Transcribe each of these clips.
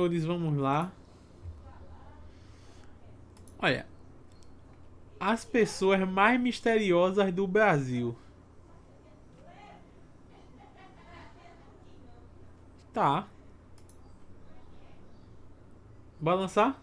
senhores, vamos lá. Olha, as pessoas mais misteriosas do Brasil. Tá. Balançar?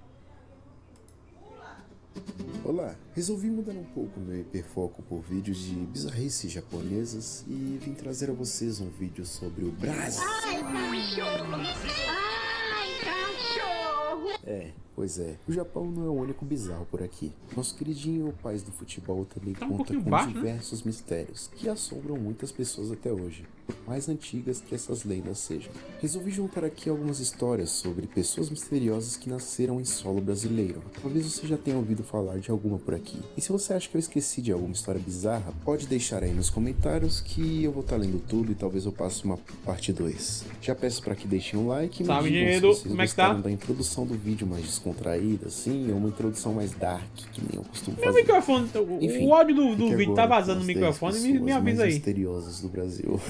Olá, resolvi mudar um pouco meu hiperfoco por vídeos de bizarrices japonesas e vim trazer a vocês um vídeo sobre o Brasil. Ai, cachorro! Ai, cachorro! Pois é, o Japão não é o único bizarro por aqui. Nosso queridinho país do futebol também Tá um conta pouquinho com baixo, né? diversos mistérios que assombram muitas pessoas até hoje, por mais antigas que essas lendas sejam. Resolvi juntar aqui algumas histórias sobre pessoas misteriosas que nasceram em solo brasileiro. Talvez você já tenha ouvido falar de alguma por aqui. E se você acha que eu esqueci de alguma história bizarra, pode deixar aí nos comentários que eu vou estar lendo tudo e talvez eu passe uma parte 2. Já peço para que deixem um like e me Salve, digam dinheiro. se vocês Como é que tá? gostaram da introdução do vídeo mais descontraída, assim, ou uma introdução mais dark, que nem eu costumo Meu fazer. microfone, Enfim, o áudio do fique vídeo tá agora vazando com no as 10 microfone, me pessoas avisa mais aí. misteriosas do Brasil.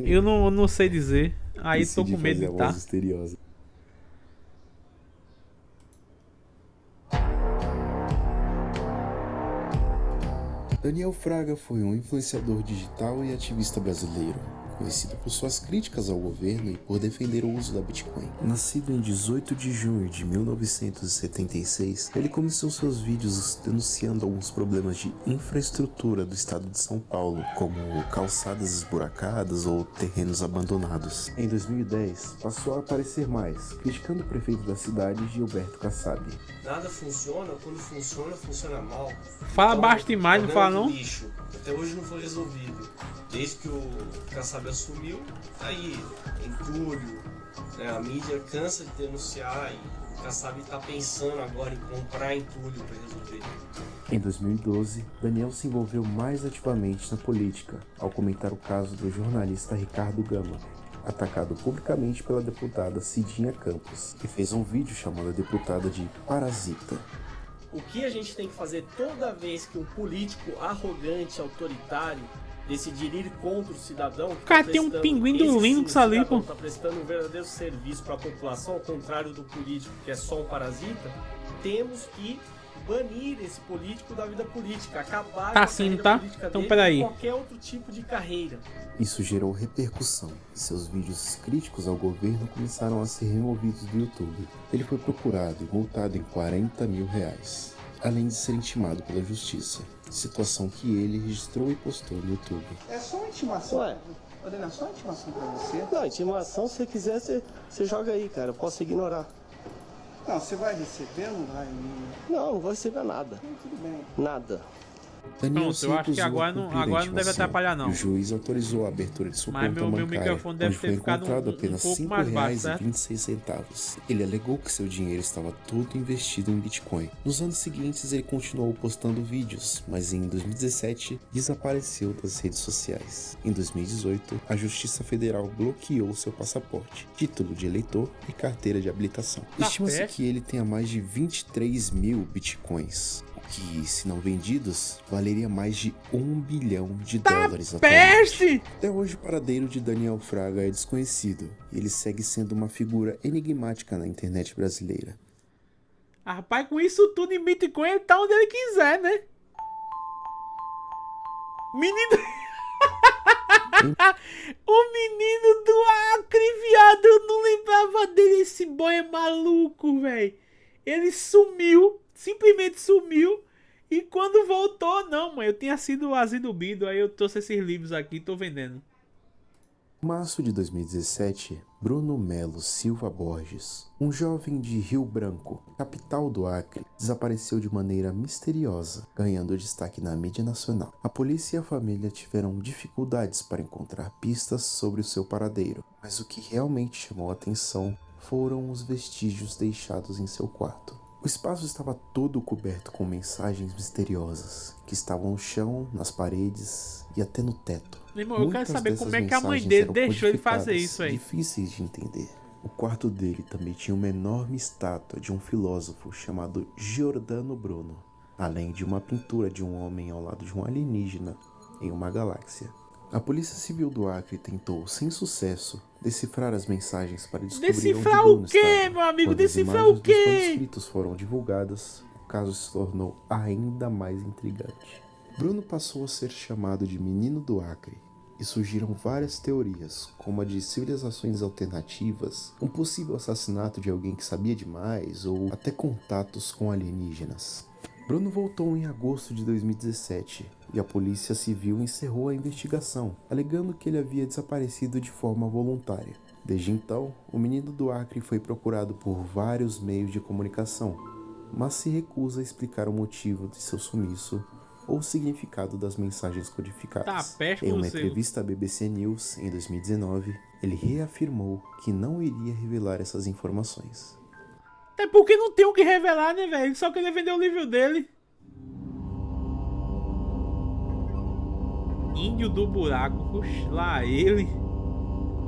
Eu não sei dizer. Aí tô Decidi com medo fazer de a voz tá. misteriosa. Daniel Fraga foi um influenciador digital e ativista brasileiro, conhecido por suas críticas ao governo e por defender o uso da Bitcoin. Nascido em 18 de junho de 1976, ele começou seus vídeos denunciando alguns problemas de infraestrutura do estado de São Paulo, como calçadas esburacadas ou terrenos abandonados. Em 2010, passou a aparecer mais, criticando o prefeito da cidade, Gilberto Kassab. Nada funciona, quando funciona, funciona mal. Fala baixo demais, não fala não? Lixo, até hoje não foi resolvido. Desde que o Kassab assumiu, tá aí, entulho, né? A mídia cansa de denunciar e o Kassab tá pensando agora em comprar entulho para resolver. Em 2012, Daniel se envolveu mais ativamente na política, ao comentar o caso do jornalista Ricardo Gama, atacado publicamente pela deputada Cidinha Campos, que fez um vídeo chamando a deputada de parasita. O que a gente tem que fazer toda vez que um político arrogante, autoritário, decidir ir contra o cidadão... Cara, tem um pinguim do Linux ali, pô. Tá prestando um verdadeiro serviço para a população, ao contrário do político que é só um parasita, temos que banir esse político da vida política, acabar Tá com a sim, carreira tá? política Então, dele peraí. e qualquer outro tipo de carreira. Isso gerou repercussão, e seus vídeos críticos ao governo começaram a ser removidos do YouTube. Ele foi procurado e multado em R$40 mil, além de ser intimado pela justiça, situação que ele registrou e postou no YouTube. É só uma intimação. Ué? Olha, é só uma intimação pra você. Não, intimação, se você quiser, você joga aí, cara. Eu posso ignorar. Não, você vai receber, não vai? Não, não vou receber nada. Tudo bem. Nada. Daniel Pronto, se eu acho que recusou a agora cumprir não a deve intimação, atrapalhar, não. e o juiz autorizou a abertura de sua Mas conta meu bancária, microfone deve onde foi ter ficado encontrado um apenas pouco R$ mais baixo, certo? 5,26. Ele alegou que seu dinheiro estava todo investido em Bitcoin. Nos anos seguintes, ele continuou postando vídeos, mas em 2017 desapareceu das redes sociais. Em 2018, a Justiça Federal bloqueou seu passaporte, título de eleitor e carteira de habilitação. Tá Estima-se perto. que ele tenha mais de 23 mil Bitcoins, que, se não vendidos, valeria mais de $1 bilhão dólares atualmente. Peste! Até hoje o paradeiro de Daniel Fraga é desconhecido, e ele segue sendo uma figura enigmática na internet brasileira. Ah, rapaz, com isso tudo em Bitcoin, ele tá onde ele quiser, né? Menino... O menino do Acre, viado, eu não lembrava dele. Esse boy é maluco, velho. Ele sumiu, simplesmente sumiu. E quando voltou, não, mãe, eu tinha sido azidubido. Aí eu trouxe esses livros aqui e tô vendendo. Em março de 2017, Bruno Melo Silva Borges, um jovem de Rio Branco, capital do Acre, desapareceu de maneira misteriosa, ganhando destaque na mídia nacional. A polícia e a família tiveram dificuldades para encontrar pistas sobre o seu paradeiro, mas o que realmente chamou a atenção foram os vestígios deixados em seu quarto. O espaço estava todo coberto com mensagens misteriosas, que estavam no chão, nas paredes e até no teto. Meu irmão, eu quero Muitas saber dessas como é que a mãe mensagens dele eram deixou ele fazer codificadas, isso aí. difíceis de entender. O quarto dele também tinha uma enorme estátua de um filósofo chamado Giordano Bruno, além de uma pintura de um homem ao lado de um alienígena em uma galáxia. A Polícia Civil do Acre tentou, sem sucesso, decifrar as mensagens para descobrir Decifrar onde o Bruno quê, estava. meu amigo? Quando as Decifrar imagens o dos quê? manuscritos foram divulgadas, o caso se tornou ainda mais intrigante. Bruno passou a ser chamado de Menino do Acre, e surgiram várias teorias, como a de civilizações alternativas, um possível assassinato de alguém que sabia demais, ou até contatos com alienígenas. Bruno voltou em agosto de 2017 e a Polícia Civil encerrou a investigação, alegando que ele havia desaparecido de forma voluntária. Desde então, o menino do Acre foi procurado por vários meios de comunicação, mas se recusa a explicar o motivo de seu sumiço ou o significado das mensagens codificadas. Tá, peste Em uma você. entrevista à BBC News em 2019, ele reafirmou que não iria revelar essas informações. Até porque não tem o que revelar, né, velho? Ele só queria vender o livro dele. Índio do buraco. Oxe, lá ele.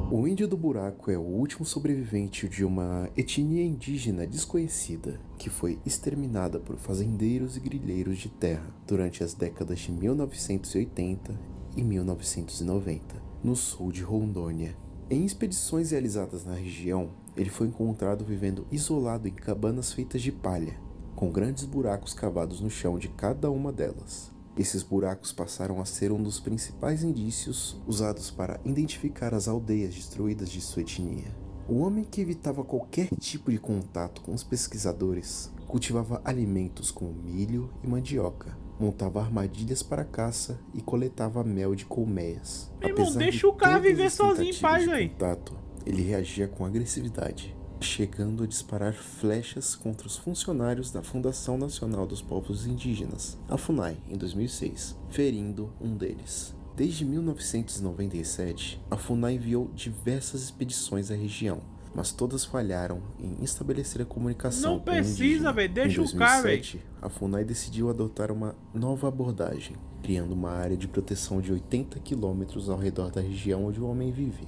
O Índio do Buraco é o último sobrevivente de uma etnia indígena desconhecida que foi exterminada por fazendeiros e grileiros de terra durante as décadas de 1980 e 1990, no sul de Rondônia. Em expedições realizadas na região, ele foi encontrado vivendo isolado em cabanas feitas de palha, com grandes buracos cavados no chão de cada uma delas. Esses buracos passaram a ser um dos principais indícios usados para identificar as aldeias destruídas de sua etnia. O homem, que evitava qualquer tipo de contato com os pesquisadores, cultivava alimentos como milho e mandioca, montava armadilhas para caça e coletava mel de colmeias. Meu irmão, Apesar deixa de o cara todas viver as sozinho em tentativas paz, de velho. contato, ele reagia com agressividade, chegando a disparar flechas contra os funcionários da Fundação Nacional dos Povos Indígenas, a FUNAI, em 2006, ferindo um deles. Desde 1997, a FUNAI enviou diversas expedições à região, mas todas falharam em estabelecer a comunicação Não com o precisa, indígena. velho. Deixa Em o cara, 2007, a FUNAI decidiu adotar uma nova abordagem, criando uma área de proteção de 80 quilômetros ao redor da região onde o homem vive,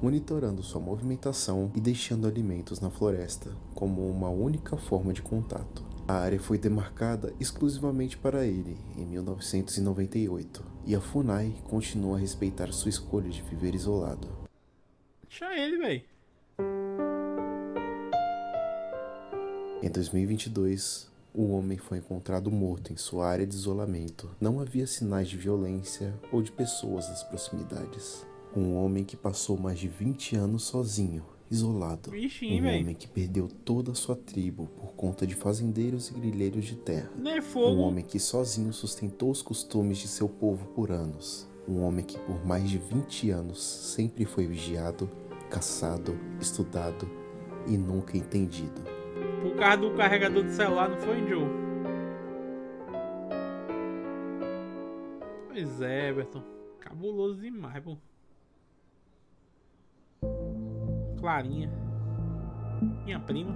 monitorando sua movimentação e deixando alimentos na floresta como uma única forma de contato. A área foi demarcada exclusivamente para ele em 1998, e a FUNAI continua a respeitar sua escolha de viver isolado. Deixa ele, velho. Em 2022, o homem foi encontrado morto em sua área de isolamento. Não havia sinais de violência ou de pessoas nas proximidades. Um homem que passou mais de 20 anos sozinho, isolado. Bichinho, Um velho. homem que perdeu toda a sua tribo por conta de fazendeiros e grileiros de terra. Não é Um fogo. homem que sozinho sustentou os costumes de seu povo por anos. Um homem que por mais de 20 anos sempre foi vigiado, caçado, estudado e nunca entendido. Por causa do carregador de celular, não foi, Joe? Pois é, Everton. Cabuloso demais, pô. Clarinha. Minha prima.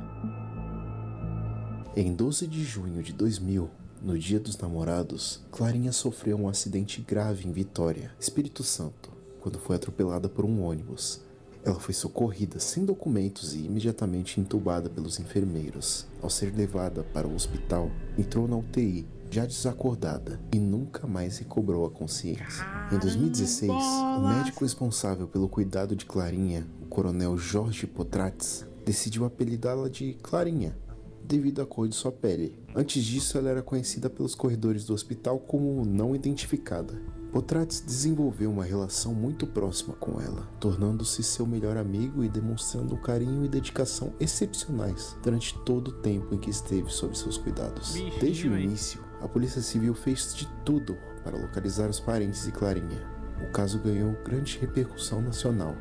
Em 12 de junho de 2000, no Dia dos Namorados, Clarinha sofreu um acidente grave em Vitória, Espírito Santo, quando foi atropelada por um ônibus. Ela foi socorrida sem documentos e imediatamente entubada pelos enfermeiros. Ao ser levada para o hospital, entrou na UTI, já desacordada, e nunca mais recobrou a consciência. Em 2016, o médico responsável pelo cuidado de Clarinha, o coronel Jorge Potrates, decidiu apelidá-la de Clarinha, devido à cor de sua pele. Antes disso, ela era conhecida pelos corredores do hospital como não identificada. Potrates desenvolveu uma relação muito próxima com ela, tornando-se seu melhor amigo e demonstrando carinho e dedicação excepcionais durante todo o tempo em que esteve sob seus cuidados. Bichinho, Desde o hein? início, a Polícia Civil fez de tudo para localizar os parentes de Clarinha. O caso ganhou grande repercussão nacional,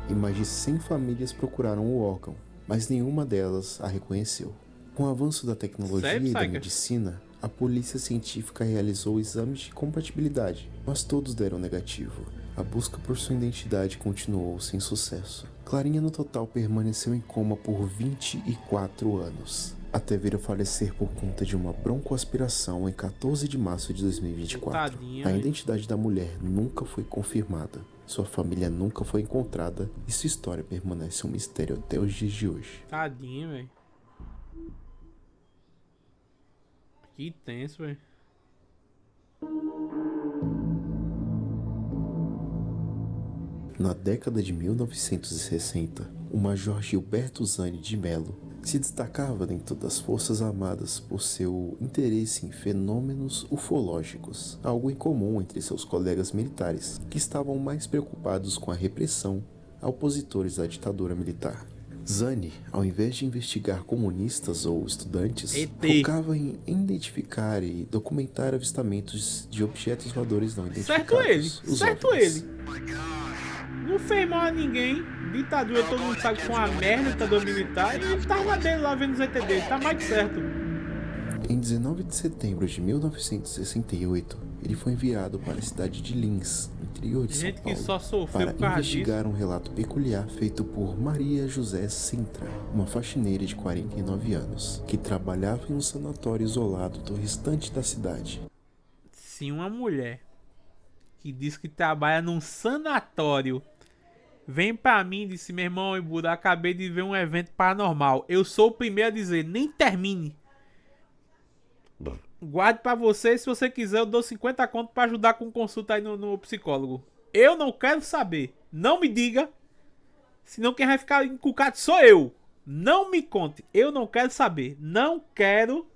e mais de 100 famílias procuraram o órgão, mas nenhuma delas a reconheceu. Com o avanço da tecnologia Sério, e da Psyker? medicina, a polícia científica realizou exames de compatibilidade, mas todos deram negativo. A busca por sua identidade continuou sem sucesso. Clarinha, no total, permaneceu em coma por 24 anos, até vir a falecer por conta de uma broncoaspiração em 14 de março de 2024. Tadinha, A velho. identidade da mulher nunca foi confirmada, sua família nunca foi encontrada e sua história permanece um mistério até os dias de hoje. Tadinho, velho. Que tenso, velho. Na década de 1960, o Major Gilberto Zani de Mello se destacava dentro das Forças Armadas por seu interesse em fenômenos ufológicos, algo incomum entre seus colegas militares, que estavam mais preocupados com a repressão a opositores à ditadura militar. Zani, ao invés de investigar comunistas ou estudantes, focava em identificar e documentar avistamentos de objetos voadores não identificados. Certo ele. Não fez mal a ninguém. Ditadura, todo mundo sabe que foi uma merda, ditadura militar. E ele tava na dele lá vendo os ET dele. Tá mais que certo. Em 19 de setembro de 1968, ele foi enviado para a cidade de Lins, interior de São Gente que Paulo, só sofreu para por causa investigar disso. um relato peculiar feito por Maria José Sintra, uma faxineira de 49 anos, que trabalhava em um sanatório isolado do restante da cidade. Se uma mulher que diz que trabalha num sanatório vem pra mim e disse: meu irmão, Ibuda, acabei de ver um evento paranormal. Eu sou o primeiro a dizer: nem termine. Guarde pra você, se você quiser eu dou 50 conto pra ajudar com consulta aí no psicólogo. Eu não quero saber. Não me diga. Senão quem vai ficar encucado sou eu. Não me conte. Eu não quero saber. Não quero.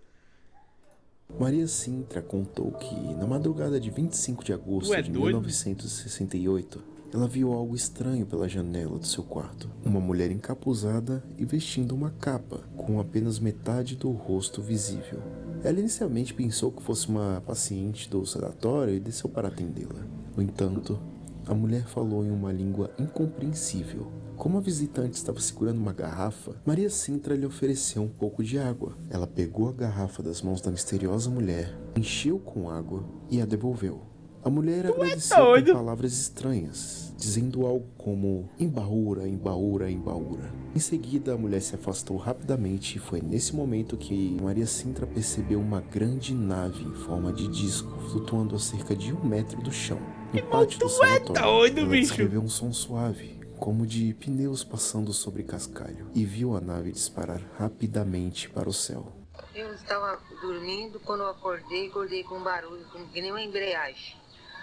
Maria Sintra contou que, na madrugada de 25 de agosto de 1968, ela viu algo estranho pela janela do seu quarto. Uma mulher encapuzada e vestindo uma capa, com apenas metade do rosto visível. Ela inicialmente pensou que fosse uma paciente do sanatório e desceu para atendê-la. No entanto, a mulher falou em uma língua incompreensível. Como a visitante estava segurando uma garrafa, Maria Sintra lhe ofereceu um pouco de água. Ela pegou a garrafa das mãos da misteriosa mulher, encheu com água e a devolveu. A mulher agradeceu com palavras estranhas, dizendo algo como embaúra, embaúra, embaúra. Em seguida, a mulher se afastou rapidamente e foi nesse momento que Maria Sintra percebeu uma grande nave em forma de disco flutuando a cerca de 1 metro do chão. No pátio do sanatório, ela descreveu um som suave, como de pneus passando sobre cascalho, e viu a nave disparar rapidamente para o céu. Eu estava dormindo, quando eu acordei com um barulho, que nem uma embreagem.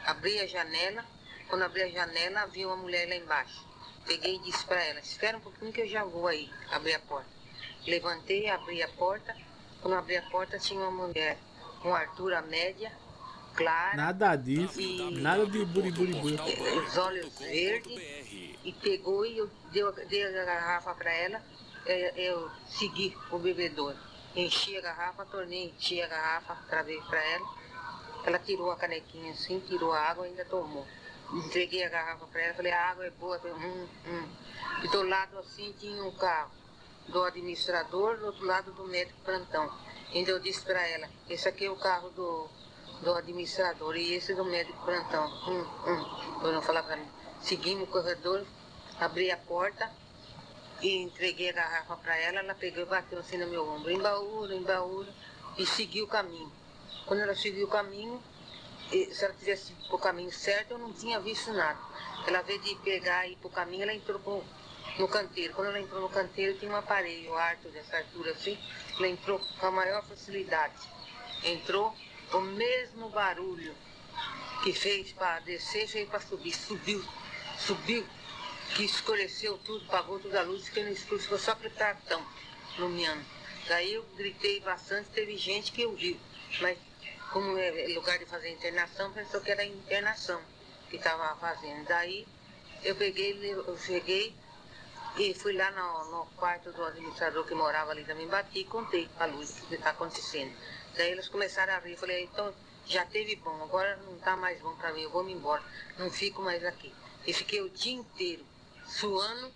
Abri a janela, quando abri a janela, vi uma mulher lá embaixo. Peguei e disse para ela: espera um pouquinho que eu já vou aí, abrir a porta. Levantei, abri a porta, quando abri a porta tinha uma mulher com altura média, clara. Nada disso, nada de buriburi. Os olhos verdes, e pegou e eu dei a garrafa para ela, eu segui o bebedouro. Enchi a garrafa, tornei, enchi a garrafa, travei para ela. Ela tirou a canequinha assim, tirou a água e ainda tomou. Entreguei a garrafa para ela, falei: a água é boa. E do lado assim tinha um carro do administrador, do outro lado do médico plantão. Ainda eu disse para ela: esse aqui é o carro do administrador e esse do médico plantão. Eu não falar para mim. Segui no corredor, abri a porta e entreguei a garrafa para ela. Ela pegou e bateu assim no meu ombro: embaúra, embaúra, e seguiu o caminho. Quando ela seguiu o caminho, se ela tivesse ido para o caminho certo, eu não tinha visto nada. Ela veio de pegar e ir para o caminho, ela entrou no canteiro. Quando ela entrou no canteiro, tinha um aparelho alto dessa altura assim. Ela entrou com a maior facilidade. Entrou, o mesmo barulho que fez para descer, fez para subir. Subiu, que escureceu tudo, apagou toda a luz, fiquei no escuro, ficou só aquele cartão iluminando. Daí eu gritei bastante, teve gente que ouviu, mas como é lugar de fazer internação, pensou que era internação que estava fazendo. Daí eu cheguei e fui lá no quarto do administrador que morava ali também, bati e contei a luz que está acontecendo. Daí eles começaram a rir, eu falei: então já teve bom, agora não está mais bom para mim, eu vou me embora, não fico mais aqui. E fiquei o dia inteiro suando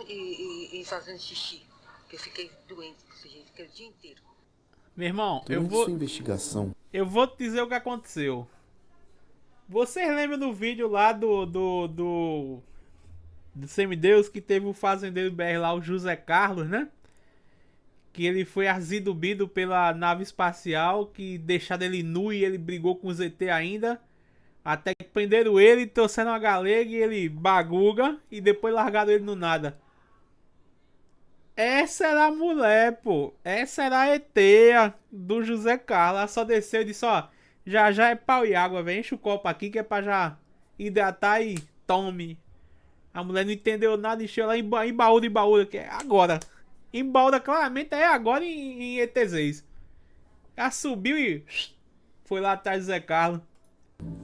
e fazendo xixi, que eu fiquei doente desse jeito, fiquei o dia inteiro. Meu irmão, sua investigação. Eu vou te dizer o que aconteceu. Vocês lembram do vídeo lá do Semideus, que teve o fazendeiro BR lá, o José Carlos, né? Que ele foi arzidubido pela nave espacial, que deixaram ele nu e ele brigou com os ET ainda. Até que prenderam ele, trouxeram uma galega e ele baguga e depois largaram ele no nada. Essa era a mulher, pô. Essa era a ET do José Carlos. Ela só desceu e disse: ó, já é pau e água, velho. Enche o copo aqui que é pra já hidratar e tome. A mulher não entendeu nada, encheu lá em baú, que é agora. Embalda claramente é agora em ET6. Ela subiu e foi lá atrás do Zé Carlos.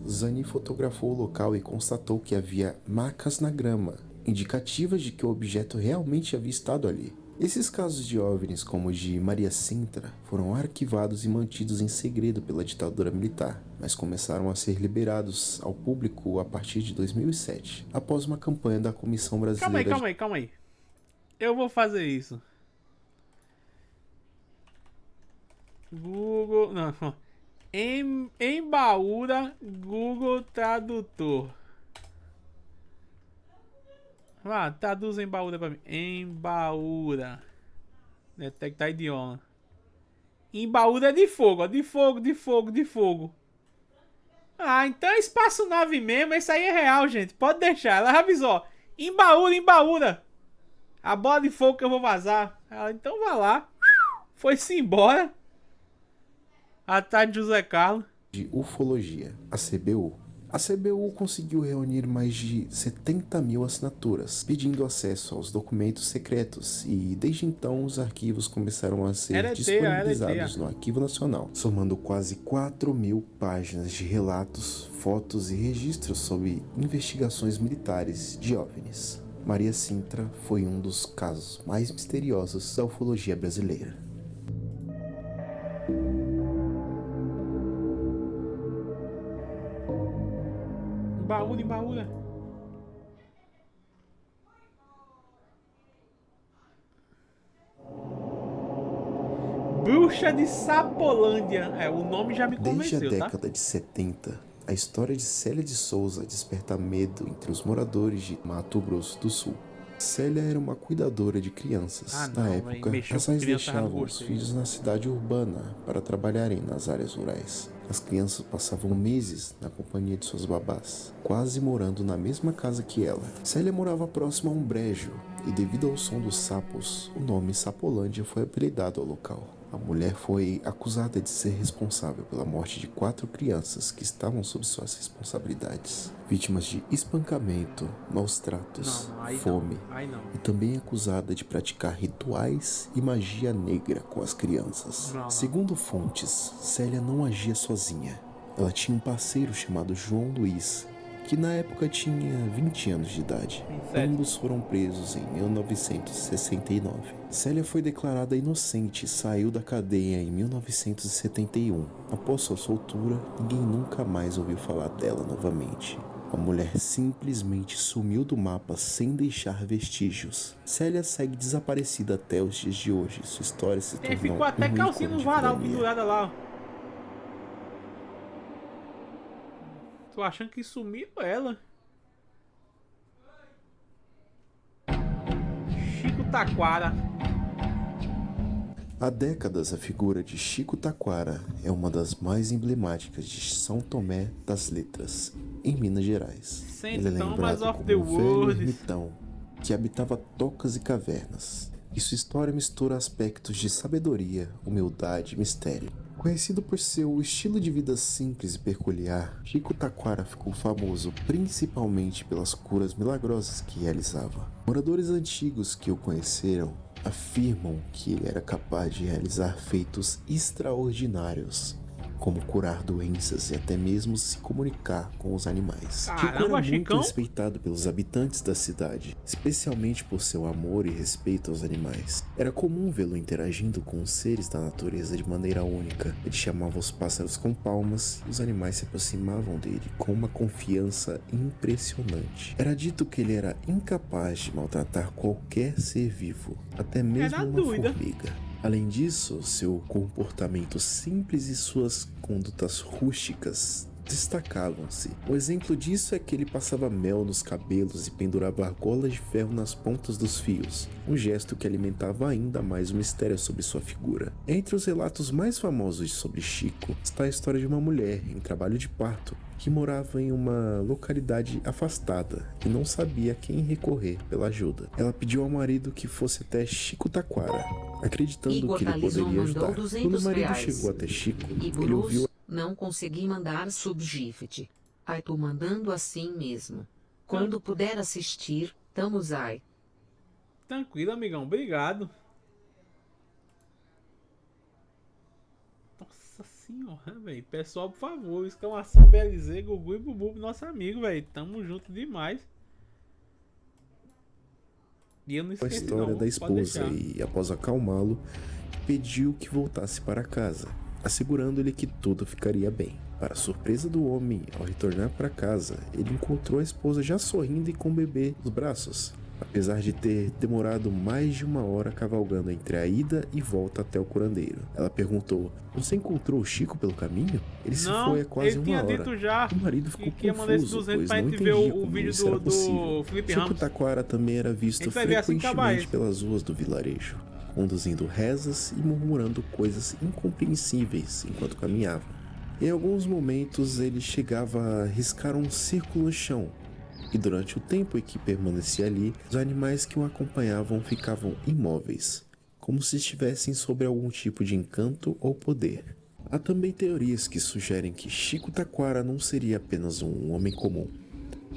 Zani fotografou o local e constatou que havia marcas na grama, indicativas de que o objeto realmente havia estado ali. Esses casos de OVNIs, como o de Maria Sintra, foram arquivados e mantidos em segredo pela ditadura militar, mas começaram a ser liberados ao público a partir de 2007, após uma campanha da Comissão Brasileira... Calma aí. Eu vou fazer isso. Google... Não. Embaúra Google Tradutor. Vá, traduz embaúra pra mim. Embaúra. Detectar idioma. Embaúra é de fogo, ó. De fogo. Ah, então é espaçonave mesmo. Isso aí é real, gente. Pode deixar. Ela avisou, ó. Embaúra. A bola de fogo que eu vou vazar. Ela, então vá lá. Foi-se embora. Atrás de José Carlos. De ufologia, a CBU. A CBU conseguiu reunir mais de 70 mil assinaturas, pedindo acesso aos documentos secretos, e desde então os arquivos começaram a ser disponibilizados no Arquivo Nacional, somando quase 4.000 páginas de relatos, fotos e registros sobre investigações militares de OVNIs. Maria Sintra foi um dos casos mais misteriosos da ufologia brasileira. Embaúra. Bruxa de Sapolândia. O nome já me convenceu, Desde a tá? década de 70, a história de Célia de Souza desperta medo entre os moradores de Mato Grosso do Sul. Célia era uma cuidadora de crianças. Na época, casais deixavam os filhos na cidade urbana para trabalharem nas áreas rurais. As crianças passavam meses na companhia de suas babás, quase morando na mesma casa que ela. Célia morava próximo a um brejo, e devido ao som dos sapos, o nome Sapolândia foi apelidado ao local. A mulher foi acusada de ser responsável pela morte de 4 crianças que estavam sob suas responsabilidades, vítimas de espancamento, maus tratos, fome, e também acusada de praticar rituais e magia negra com as crianças. Segundo fontes, Célia não agia sozinha. Ela tinha um parceiro chamado João Luiz, que na época tinha 20 anos de idade. Ambos foram presos em 1969. Célia foi declarada inocente e saiu da cadeia em 1971. Após sua soltura, ninguém nunca mais ouviu falar dela novamente. A mulher simplesmente sumiu do mapa sem deixar vestígios. Célia segue desaparecida até os dias de hoje. Sua história se tornou ficou até calcinha no varal pendurada lá. Tô achando que sumiu ela. Chico Taquara. Há décadas, a figura de Chico Taquara é uma das mais emblemáticas de São Tomé das Letras, em Minas Gerais. Ele é lembrado como um velho ermitão que habitava tocas e cavernas, e sua história mistura aspectos de sabedoria, humildade e mistério. Conhecido por seu estilo de vida simples e peculiar, Chico Taquara ficou famoso principalmente pelas curas milagrosas que realizava. Moradores antigos que o conheceram afirmam que ele era capaz de realizar feitos extraordinários, como curar doenças e até mesmo se comunicar com os animais. Chico era muito respeitado pelos habitantes da cidade, especialmente por seu amor e respeito aos animais. Era comum vê-lo interagindo com os seres da natureza de maneira única. Ele chamava os pássaros com palmas e os animais se aproximavam dele com uma confiança impressionante. Era dito que ele era incapaz de maltratar qualquer ser vivo, até mesmo uma formiga. Além disso, seu comportamento simples e suas condutas rústicas destacavam-se. Um exemplo disso é que ele passava mel nos cabelos e pendurava argolas de ferro nas pontas dos fios, um gesto que alimentava ainda mais o mistério sobre sua figura. Entre os relatos mais famosos sobre Chico está a história de uma mulher em trabalho de parto que morava em uma localidade afastada e não sabia a quem recorrer pela ajuda. Ela pediu ao marido que fosse até Chico Taquara, acreditando que ele poderia ajudar. Quando o marido chegou até Chico, ele ouviu... Não consegui mandar subgift. Ai, tô mandando assim mesmo. Quando puder assistir, estamos aí. Tranquilo, amigão. Obrigado. Nossa senhora, velho. Pessoal, por favor, exclamação BLZ, Gugu e Bubu, nosso amigo, velho. Tamo junto demais. E eu não A esqueci história não, da esposa e, após acalmá-lo, pediu que voltasse para casa, assegurando-lhe que tudo ficaria bem. Para a surpresa do homem, ao retornar para casa, ele encontrou a esposa já sorrindo e com o bebê nos braços. Apesar de ter demorado mais de 1 hora cavalgando entre a ida e volta até o curandeiro. Ela perguntou: "Você encontrou o Chico pelo caminho? Ele se foi há quase ele 1 tinha hora." dito já O marido ficou que ia mandar esse confuso, 200 pois pra não gente ver entendia o como vídeo isso era do possível. Felipe Chico Ramos. Taquara também era visto A gente vai ver assim que acabar frequentemente esse. pelas ruas do vilarejo, conduzindo rezas e murmurando coisas incompreensíveis enquanto caminhava. Em alguns momentos ele chegava a riscar um círculo no chão, e durante o tempo em que permanecia ali, os animais que o acompanhavam ficavam imóveis, como se estivessem sob algum tipo de encanto ou poder. Há também teorias que sugerem que Chico Taquara não seria apenas um homem comum,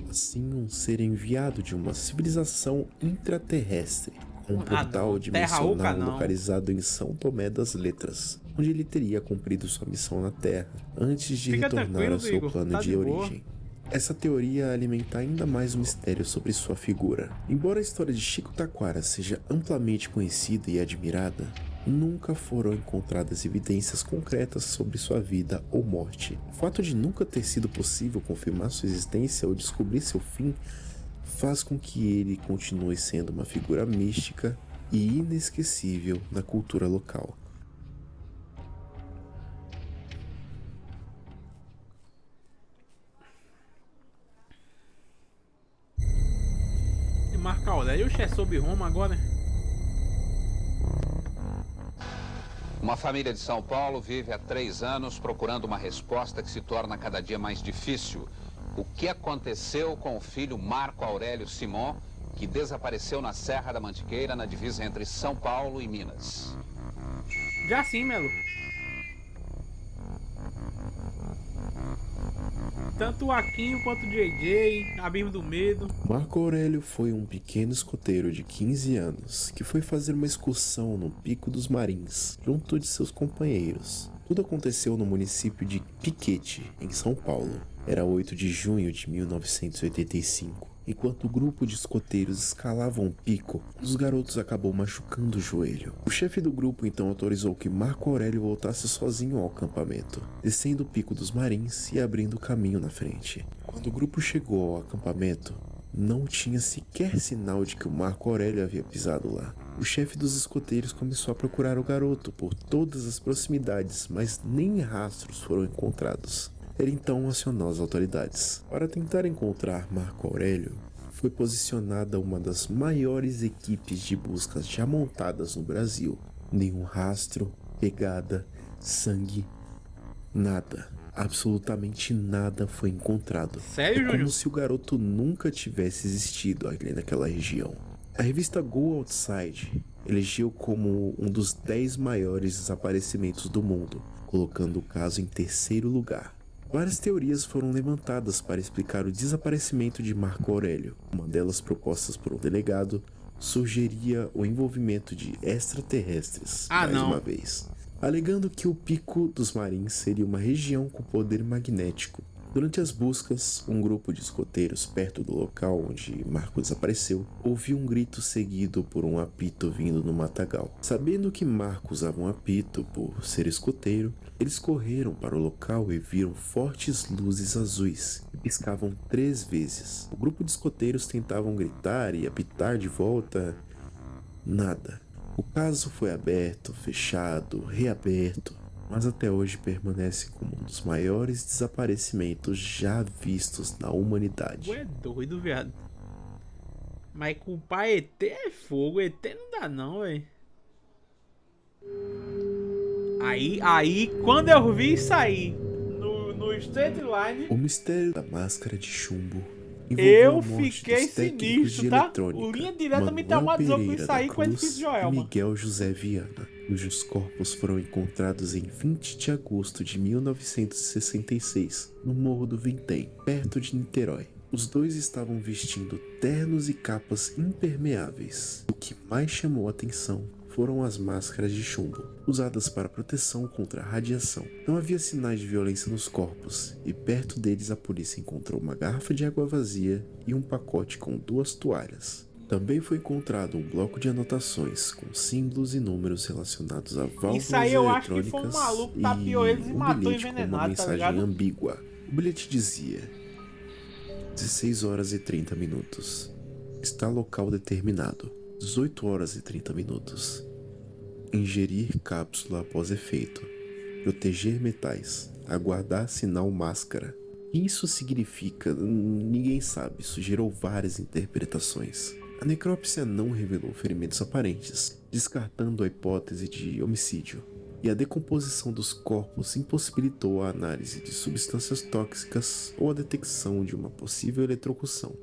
mas sim um ser enviado de uma civilização intraterrestre, com um portal não. dimensional Terra Oca, não. localizado em São Tomé das Letras, onde ele teria cumprido sua missão na Terra, antes de Fica retornar tranquilo, ao seu Igor, plano tá de de boa. origem. Essa teoria alimenta ainda mais o mistério sobre sua figura. Embora a história de Chico Taquara seja amplamente conhecida e admirada, nunca foram encontradas evidências concretas sobre sua vida ou morte. O fato de nunca ter sido possível confirmar sua existência ou descobrir seu fim faz com que ele continue sendo uma figura mística e inesquecível na cultura local. E Marco Aurélio, oxe, é sobre Roma agora, né? Uma família de São Paulo vive há 3 anos procurando uma resposta que se torna cada dia mais difícil. O que aconteceu com o filho Marco Aurélio Simon, que desapareceu na Serra da Mantiqueira, na divisa entre São Paulo e Minas? Já sim, Melo. Tanto o Aquinho quanto o JJ, Abismo do Medo. Marco Aurélio foi um pequeno escoteiro de 15 anos que foi fazer uma excursão no Pico dos Marins, junto de seus companheiros. Tudo aconteceu no município de Piquete, em São Paulo. Era 8 de junho de 1985. Enquanto o grupo de escoteiros escalavam o pico, um dos garotos acabou machucando o joelho. O chefe do grupo então autorizou que Marco Aurélio voltasse sozinho ao acampamento, descendo o Pico dos Marins e abrindo caminho na frente. Quando o grupo chegou ao acampamento, não tinha sequer sinal de que o Marco Aurélio havia pisado lá. O chefe dos escoteiros começou a procurar o garoto por todas as proximidades, mas nem rastros foram encontrados. Ele então acionou as autoridades. Para tentar encontrar Marco Aurélio, foi posicionada uma das maiores equipes de buscas já montadas no Brasil. Nenhum rastro, pegada, sangue, nada. Absolutamente nada foi encontrado. Sério, como Júnior? se o garoto nunca tivesse existido ali naquela região. A revista Go Outside elegeu como um dos 10 maiores desaparecimentos do mundo, colocando o caso em 3º lugar. Várias teorias foram levantadas para explicar o desaparecimento de Marco Aurélio. Uma delas, propostas por um delegado, sugeria o envolvimento de extraterrestres, mais uma vez, alegando que o Pico dos Marins seria uma região com poder magnético. Durante as buscas, um grupo de escoteiros perto do local onde Marco desapareceu ouviu um grito seguido por um apito vindo no matagal. Sabendo que Marco usava um apito por ser escoteiro, eles correram para o local e viram fortes luzes azuis que piscavam 3 vezes. O grupo de escoteiros tentavam gritar e apitar de volta. Nada. O caso foi aberto, fechado, reaberto, mas até hoje permanece como um dos maiores desaparecimentos já vistos na humanidade. Ué, doido, viado. Mas culpar ET é fogo, ET não dá não, velho. Aí, quando eu vi isso aí, no Straight Line, O mistério da máscara de chumbo envolveu eu a morte fiquei dos técnicos sinistro, de tá? eletrônica, O Linha Direta me Manuel traumatizou com Pereira isso aí da com o Cruz edifício e Joelma. Miguel José Viana, cujos corpos foram encontrados em 20 de agosto de 1966, no Morro do Vintém, perto de Niterói. Os dois estavam vestindo ternos e capas impermeáveis. O que mais chamou a atenção foram as máscaras de chumbo, usadas para proteção contra a radiação. Não havia sinais de violência nos corpos, e perto deles a polícia encontrou uma garrafa de água vazia e um pacote com 2 toalhas. Também foi encontrado um bloco de anotações com símbolos e números relacionados a válvulas Isso aí eu acho que eletrônicas foi um maluco que tapeou eles e matou bilhete com uma envenenado, tá mensagem ligado? ambígua. O bilhete dizia: 16 horas e 30 minutos. Está local determinado. 18 horas e 30 minutos. Ingerir cápsula após efeito. Proteger metais. Aguardar sinal máscara. O que isso significa? Ninguém sabe. Isso gerou várias interpretações. A necrópsia não revelou ferimentos aparentes, descartando a hipótese de homicídio. E a decomposição dos corpos impossibilitou a análise de substâncias tóxicas ou a detecção de uma possível eletrocução.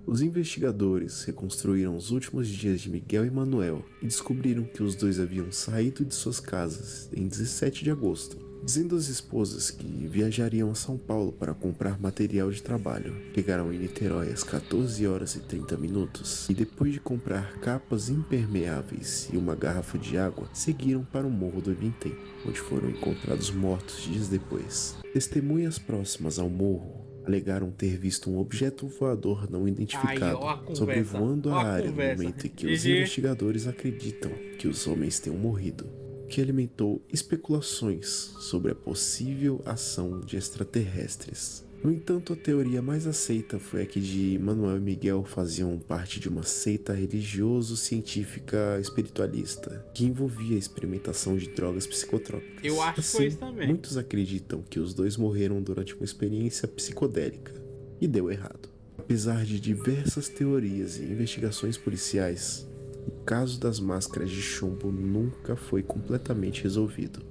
Os investigadores reconstruíram os últimos dias de Miguel e Manuel e descobriram que os dois haviam saído de suas casas em 17 de agosto, dizendo às esposas que viajariam a São Paulo para comprar material de trabalho. Chegaram em Niterói às 14 horas e 30 minutos e depois de comprar capas impermeáveis e uma garrafa de água, seguiram para o Morro do Vintém, onde foram encontrados mortos dias depois. Testemunhas próximas ao morro alegaram ter visto um objeto voador não identificado sobrevoando a área no momento em que os investigadores acreditam que os homens tenham morrido, o que alimentou especulações sobre a possível ação de extraterrestres. No entanto, a teoria mais aceita foi a que de Manuel e Miguel faziam parte de uma seita religioso-científica espiritualista que envolvia a experimentação de drogas psicotrópicas. Eu acho que foi isso também. Muitos acreditam que os dois morreram durante uma experiência psicodélica e deu errado. Apesar de diversas teorias e investigações policiais, o caso das máscaras de chumbo nunca foi completamente resolvido.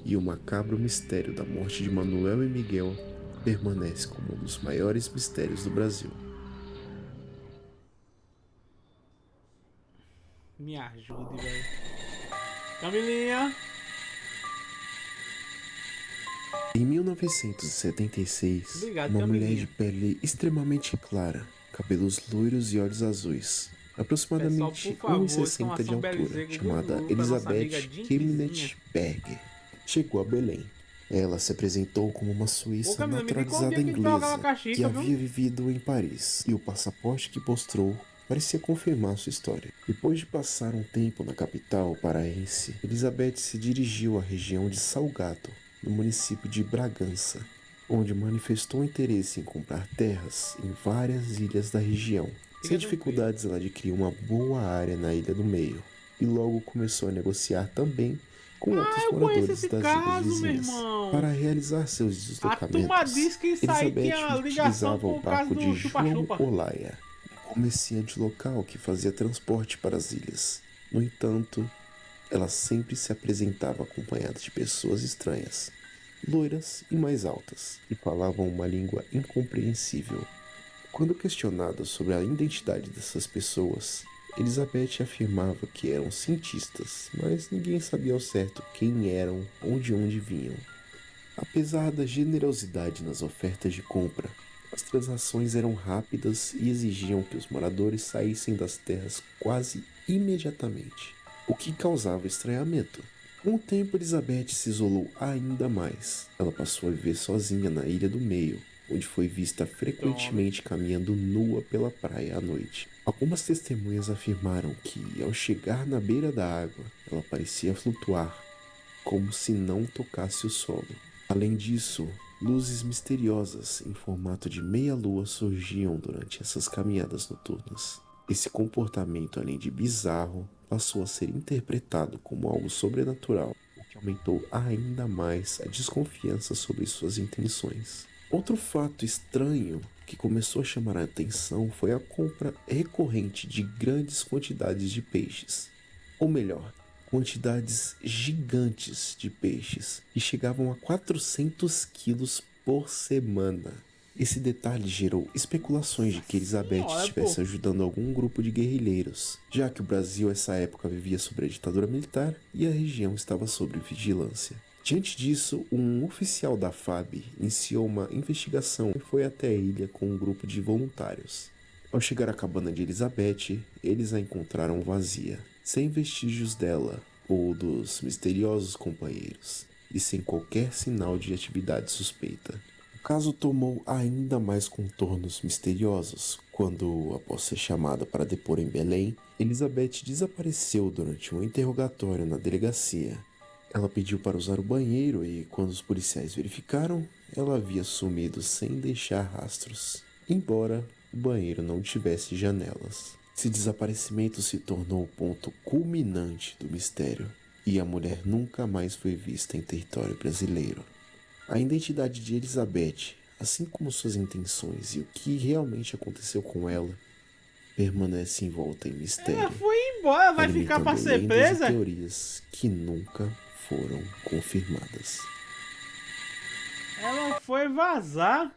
E o macabro mistério da morte de Manuel e Miguel permanece como um dos maiores mistérios do Brasil. Me ajude, velho. Camilinha. Em 1976, Obrigado, uma Camilinha. mulher de pele extremamente clara, cabelos loiros e olhos azuis, aproximadamente Pessoal, por favor, 1,60 de exclamação altura, Belizego chamada Gugu, pra nossa Elizabeth amiga Dinquezinha. Kemnet Berger, chegou a Belém. Ela se apresentou como uma suíça Ô, Camila, me diga qual naturalizada dia que joga inglesa a caxica, que viu? havia vivido em Paris, e o passaporte que mostrou parecia confirmar sua história. Depois de passar um tempo na capital paraense, Elizabeth se dirigiu à região de Salgado, no município de Bragança, onde manifestou interesse em comprar terras em várias ilhas da região. Sem dificuldades, ela adquiriu uma boa área na Ilha do Meio, e logo começou a negociar também com outros eu conheço moradores esse das caso, ilhas meu vizinhas. irmão. Para realizar seus A turma deslocamentos, diz que isso aí Elizabeth tinha ligação utilizava com o o caso barco do de João chupa-chupa. Olaia, um comerciante local que fazia transporte para as ilhas. No entanto, ela sempre se apresentava acompanhada de pessoas estranhas, loiras e mais altas, que falavam uma língua incompreensível. Quando questionada sobre a identidade dessas pessoas, Elizabeth afirmava que eram cientistas, mas ninguém sabia ao certo quem eram ou de onde vinham. Apesar da generosidade nas ofertas de compra, as transações eram rápidas e exigiam que os moradores saíssem das terras quase imediatamente, o que causava estranhamento. Com o tempo, Elizabeth se isolou ainda mais. Ela passou a viver sozinha na Ilha do Meio, onde foi vista frequentemente caminhando nua pela praia à noite. Algumas testemunhas afirmaram que, ao chegar na beira da água, ela parecia flutuar, como se não tocasse o solo. Além disso, luzes misteriosas em formato de meia-lua surgiam durante essas caminhadas noturnas. Esse comportamento, além de bizarro, passou a ser interpretado como algo sobrenatural, o que aumentou ainda mais a desconfiança sobre suas intenções. Outro fato estranho que começou a chamar a atenção foi a compra recorrente de grandes quantidades de peixes. Ou melhor, quantidades gigantes de peixes, que chegavam a 400 quilos por semana. Esse detalhe gerou especulações de que Elizabeth estivesse ajudando algum grupo de guerrilheiros, já que o Brasil nessa época vivia sob a ditadura militar e a região estava sob vigilância. Diante disso, um oficial da FAB iniciou uma investigação e foi até a ilha com um grupo de voluntários. Ao chegar à cabana de Elizabeth, eles a encontraram vazia, sem vestígios dela ou dos misteriosos companheiros, e sem qualquer sinal de atividade suspeita. O caso tomou ainda mais contornos misteriosos quando, após ser chamada para depor em Belém, Elizabeth desapareceu durante um interrogatório na delegacia. Ela pediu para usar o banheiro e, quando os policiais verificaram, ela havia sumido sem deixar rastros, embora o banheiro não tivesse janelas. Esse desaparecimento se tornou o ponto culminante do mistério, e a mulher nunca mais foi vista em território brasileiro. A identidade de Elizabeth, assim como suas intenções e o que realmente aconteceu com ela, permanece envolta em mistério. Ela foi embora, vai ficar pra ser presa? E teorias que nunca foram confirmadas. Ela foi vazar.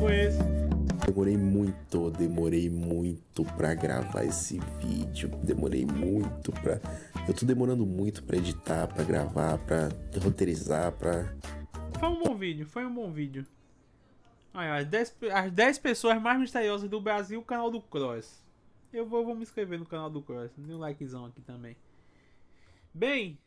Foi isso. Demorei muito pra gravar esse vídeo. Eu tô demorando muito pra editar, pra gravar, pra roteirizar, pra... Foi um bom vídeo. Olha, as 10 pessoas mais misteriosas do Brasil, o canal do Cross. Eu vou me inscrever no canal do Cross. Dê um likezão aqui também. Bem,